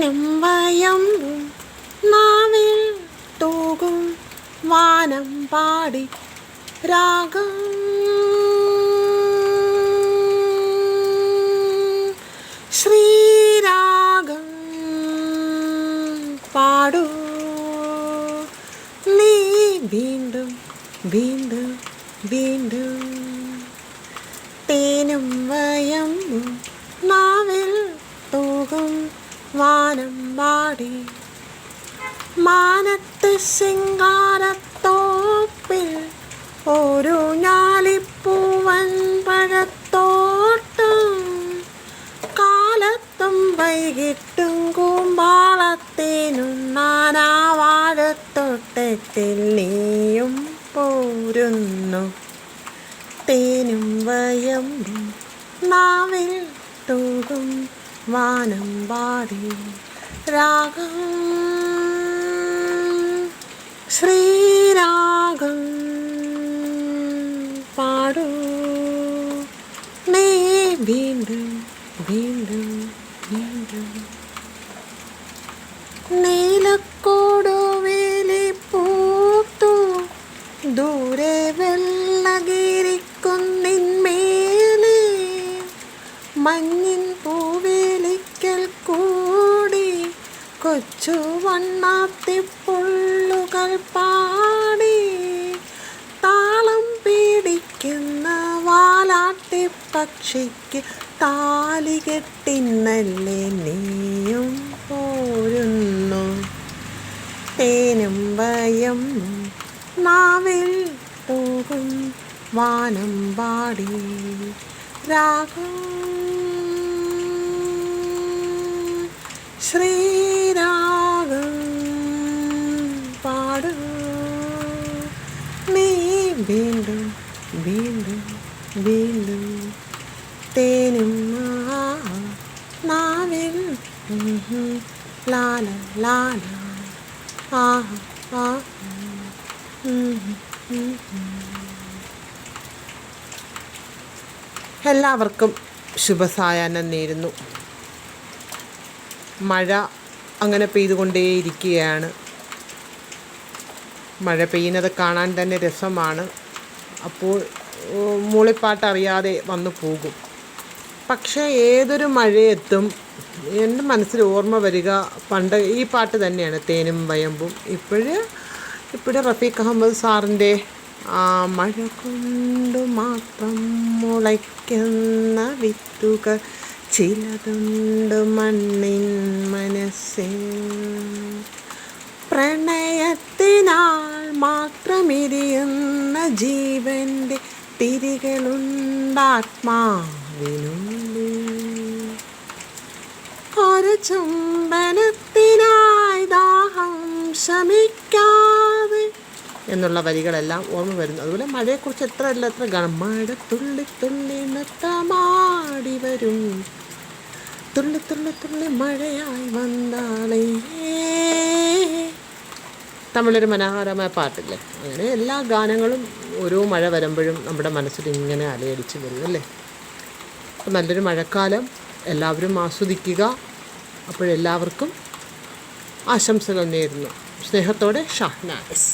തേനും വയമ്പും നാവിൽ തൂകും വാനം പാടി രാഗം ശ്രീരാഗം പാടൂ നീ വീണ്ടും വീണ്ടും വീണ്ടും. തേനും വയമ്പും നാവിൽ തൂകും വാനം പാടി മാനത്ത് സിംഗാരത്തോപ്പിൽ ഒരു ഞാലിപ്പൂവൻ പഴത്തോട്ടം കാലത്തും വൈകിട്ടും കൂമ്പാളത്തേനും നാനാവാഴത്തോട്ടത്തിൽ നീയും പോരുന്നു. തേനും വയമ്പും നാവിൽ തൂകും വാനം പാടി രാഗം ശ്രീരാഗം പാടൂ നീ വീണ്ടും വീണ്ടും വീണ്ടും. നീലക്കോടുവേലി പൂത്തു ദൂരെ വെള്ളഗിരിക്കുന്നിന്മേലെ മഞ്ഞിൻ പൂവേലിക്കൽ കൂടി കൊച്ചു വണ്ണാത്തിപ്പുള്ളുകൾ പാടി താളം പിടിക്കുന്ന വാലാട്ടി പക്ഷിക്ക് താലി കെട്ടിന്നല്ലേ നീയും പോരുന്നു. തേനും വയമ്പും നാവിൽ തൂകും വാനം പാടി രാഗം ശ്രീരാഗം പാടൂ നീ വീണ്ടും വീണ്ടും വീണ്ടും. തേനും നാവിൽ ലാല ലാല എല്ലാവർക്കും ശുഭസായാഹ്നം നേരുന്നു. മഴ അങ്ങനെ പെയ്തുകൊണ്ടേയിരിക്കുകയാണ്. മഴ പെയ്യുന്നത് കാണാൻ തന്നെ രസമാണ്. അപ്പോൾ മൂളിപ്പാട്ട് അറിയാതെ വന്നു പോകും. പക്ഷേ ഏതൊരു മഴയത്തും എൻ്റെ മനസ്സിൽ ഓർമ്മ വരിക പണ്ട് ഈ പാട്ട് തന്നെയാണ്, തേനും വയമ്പും. ഇപ്പോഴും റഫീഖ് അഹമ്മദ് സാറിൻ്റെ മഴ കൊണ്ട് മാത്രം മുളയ്ക്കുന്ന വിത്തുകൾ ചിലതുണ്ട് മണ്ണിൻ മനസ്സിൽ, പ്രണയത്തിനാൽ മാത്രമെരിയുന്ന ജീവൻ്റെ തിരികളുണ്ടാത്മാവിനുള്ളിൽ. ഒരു ചുംബനത്തിനായി ദാഹം ശമിക്കാതെ എന്നുള്ള വരികളെല്ലാം ഓർമ്മ വരുന്നു. അതുപോലെ മഴയെക്കുറിച്ച് എത്ര ഗാനം. മഴ തുള്ളി തുള്ളി നൃത്തമാടി വരും, തുള്ളി തുള്ളി തുള്ളി മഴയായി വന്നാളേ. തമിഴൊരു മനോഹരമായ പാട്ടില്ലേ. അങ്ങനെ എല്ലാ ഗാനങ്ങളും ഓരോ മഴ വരുമ്പോഴും നമ്മുടെ മനസ്സിൽ ഇങ്ങനെ അലയടിച്ച് വരും അല്ലേ. അപ്പോൾ നല്ലൊരു മഴക്കാലം എല്ലാവരും ആസ്വദിക്കുക. അപ്പോഴെല്ലാവർക്കും ആശംസകൾ നേരുന്നു. സ്നേഹത്തോടെ ഷഹനാസ്.